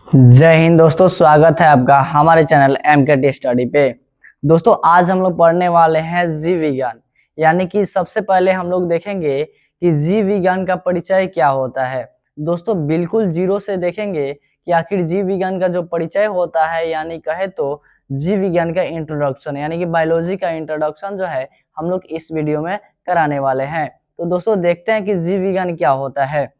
जय हिंद दोस्तों, स्वागत है आपका हमारे चैनल एमकेटी स्टडी पे। दोस्तों आज हम लोग पढ़ने वाले हैं जीव विज्ञान। यानी कि सबसे पहले हम लोग देखेंगे कि जीव विज्ञान का परिचय क्या होता है। दोस्तों बिल्कुल जीरो से देखेंगे कि आखिर जीव विज्ञान का जो परिचय होता है, यानी कहे तो जीव विज्ञान का इंट्रोडक्शन यानी कि बायोलॉजी का इंट्रोडक्शन जो है हम लोग इस वीडियो में कराने वाले हैं। तो दोस्तों देखते हैं कि जीव विज्ञान क्या होता है।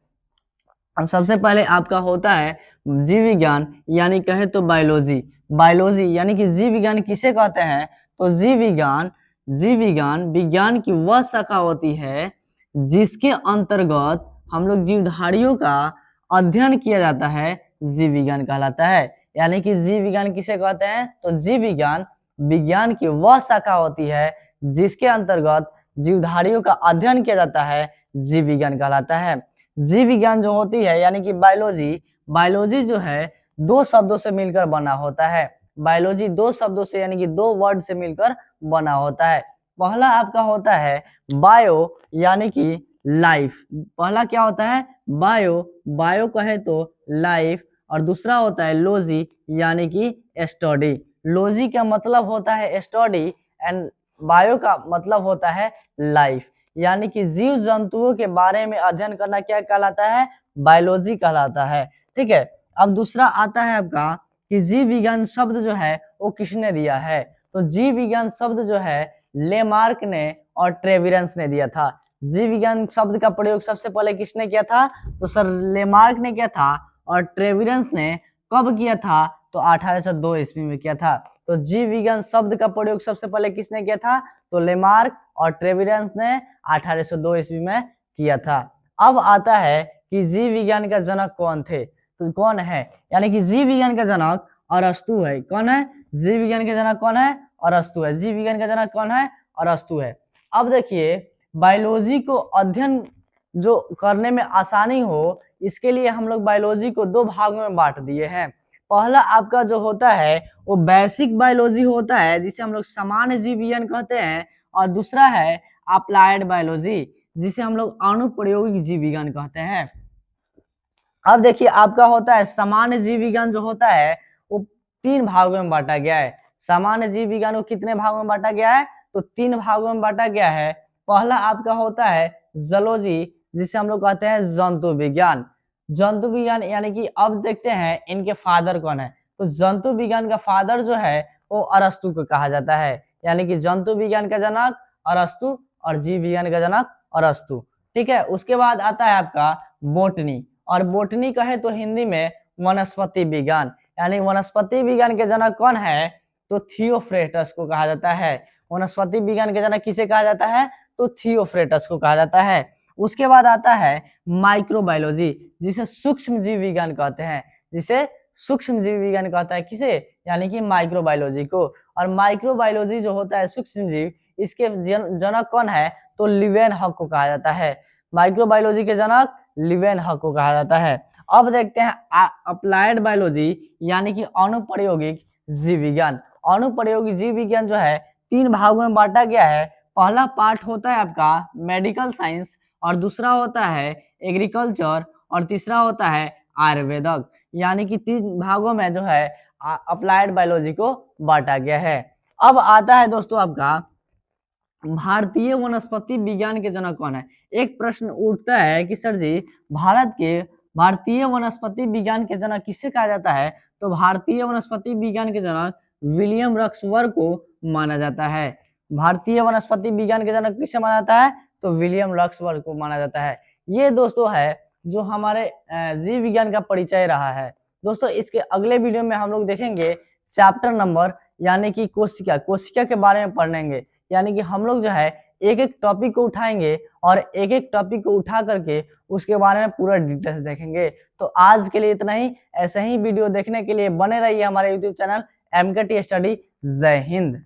सबसे पहले आपका होता है जीव विज्ञान, यानी कहे तो बायोलॉजी। बायोलॉजी यानी कि जीव विज्ञान किसे कहते हैं, तो जीव विज्ञान विज्ञान की वह शाखा होती है जिसके अंतर्गत हम लोग जीवधारियों का अध्ययन किया जाता है, जीव विज्ञान कहलाता है। यानी कि जीव विज्ञान किसे कहते हैं, तो जीव विज्ञान विज्ञान की वह शाखा होती है जिसके अंतर्गत जीवधारियों का अध्ययन किया जाता है, जीव विज्ञान कहलाता है। जीव विज्ञान जो होती है यानी कि बायोलॉजी जो है दो शब्दों से मिलकर बना होता है। बायोलॉजी दो शब्दों से यानी कि दो वर्ड से मिलकर बना होता है। पहला आपका होता है बायो यानी कि लाइफ। पहला क्या होता है, बायो कहे तो लाइफ, और दूसरा होता है लॉजी यानी कि स्टडी। लॉजी का मतलब होता है स्टडी एंड बायो का मतलब होता है लाइफ। यानी कि जीव जंतुओं के बारे में अध्ययन करना क्या कहलाता है, बायोलॉजी कहलाता है। ठीक है, अब दूसरा आता है आपका कि जीव विज्ञान शब्द जो है वो किसने दिया है, तो जीव विज्ञान शब्द जो है लेमार्क ने और ट्रेविरंस ने दिया था। जीव विज्ञान शब्द का प्रयोग सबसे पहले किसने किया था, तो सर लेमार्क ने किया था, और ट्रेविरंस ने कब किया था, तो 1802 ईस्वी में किया था। तो जीव विज्ञान शब्द का प्रयोग सबसे पहले किसने किया था, तो लेमार्क और ट्रेविरंस ने 1802 ईस्वी में किया था। अब आता है कि जीव विज्ञान का जनक कौन थे, तो कौन है, यानी कि जीव विज्ञान का जनक अरस्तु है। कौन है, जीव विज्ञान का जनक कौन है, अरस्तु है। जीव विज्ञान का जनक कौन है, अरस्तु है। अब देखिए बायोलॉजी को अध्ययन जो करने में आसानी हो, इसके लिए हम लोग बायोलॉजी को दो भागों में बांट दिए हैं। पहला आपका जो होता है वो बेसिक बायोलॉजी होता है, जिसे हम लोग सामान्य जीव विज्ञान कहते हैं, और दूसरा है अप्लाइड बायोलॉजी, जिसे हम लोग अनुप्रयोगिक जीव विज्ञान कहते हैं। अब देखिए आपका होता है सामान्य जीव विज्ञान जो होता है वो तीन भागों में बांटा गया है। सामान्य जीव विज्ञान को कितने भागों में बांटा गया है, तो तीन भागों में बांटा गया है। पहला आपका होता है जूलॉजी, जिसे हम लोग कहते हैं जंतु विज्ञान। जंतु विज्ञान यानी कि अब देखते हैं इनके फादर कौन है, तो जंतु विज्ञान का फादर जो है वो अरस्तु को कहा जाता है। यानी कि जंतु विज्ञान का जनक अरस्तु और जीव विज्ञान का जनक अरस्तु। ठीक है, उसके बाद आता है आपका बोटनी, और बोटनी कहे तो हिंदी में वनस्पति विज्ञान। यानी वनस्पति विज्ञान के जनक कौन है, तो थियोफ्रेटस को कहा जाता है। वनस्पति विज्ञान के जनक किसे कहा जाता है, तो थियोफ्रेटस को कहा जाता है। उसके बाद आता है माइक्रोबायोलॉजी, जिसे सूक्ष्म जीव विज्ञान कहते हैं। जिसे सूक्ष्म जीव विज्ञान कहता है किसे, यानी कि माइक्रोबायोलॉजी को। और माइक्रोबायोलॉजी जो होता है सूक्ष्म जीव, इसके जनक कौन है, तो लीवेनहॉक को कहा जाता है। माइक्रोबायोलॉजी के जनक लीवेनहॉक को कहा जाता है। अब देखते हैं अप्लाइड बायोलॉजी, यानी कि अनुप्रयोगिक जीव विज्ञान। अनुप्रयोगिक जीव विज्ञान जो है तीन भागों में बांटा गया है। पहला पार्ट होता है आपका मेडिकल साइंस, और दूसरा होता है एग्रीकल्चर, और तीसरा होता है आयुर्वेदक। यानी कि तीन भागों में जो है अप्लाइड बायोलॉजी को बांटा गया है। अब आता है दोस्तों आपका भारतीय वनस्पति विज्ञान के जनक कौन है। एक प्रश्न उठता है कि सर जी भारतीय वनस्पति विज्ञान के जनक किसे कहा जाता है, तो भारतीय वनस्पति विज्ञान के जनक विलियम रक्सवर्थ को माना जाता है। भारतीय वनस्पति विज्ञान के जनक किसे माना जाता है, तो विलियम रक्सवर्थ को माना जाता है। ये दोस्तों है जो हमारे जीव विज्ञान का परिचय रहा है। दोस्तों इसके अगले वीडियो में हम लोग देखेंगे चैप्टर नंबर, यानी कि कोशिका के बारे में पढ़ेंगे। यानी कि हम लोग जो है एक एक टॉपिक को उठाएंगे और एक एक टॉपिक को उठा करके उसके बारे में पूरा डिटेल्स देखेंगे। तो आज के लिए इतना ही। ऐसे ही वीडियो देखने के लिए बने रहिए हमारे यूट्यूब चैनल एमकेटी स्टडी। जय हिंद।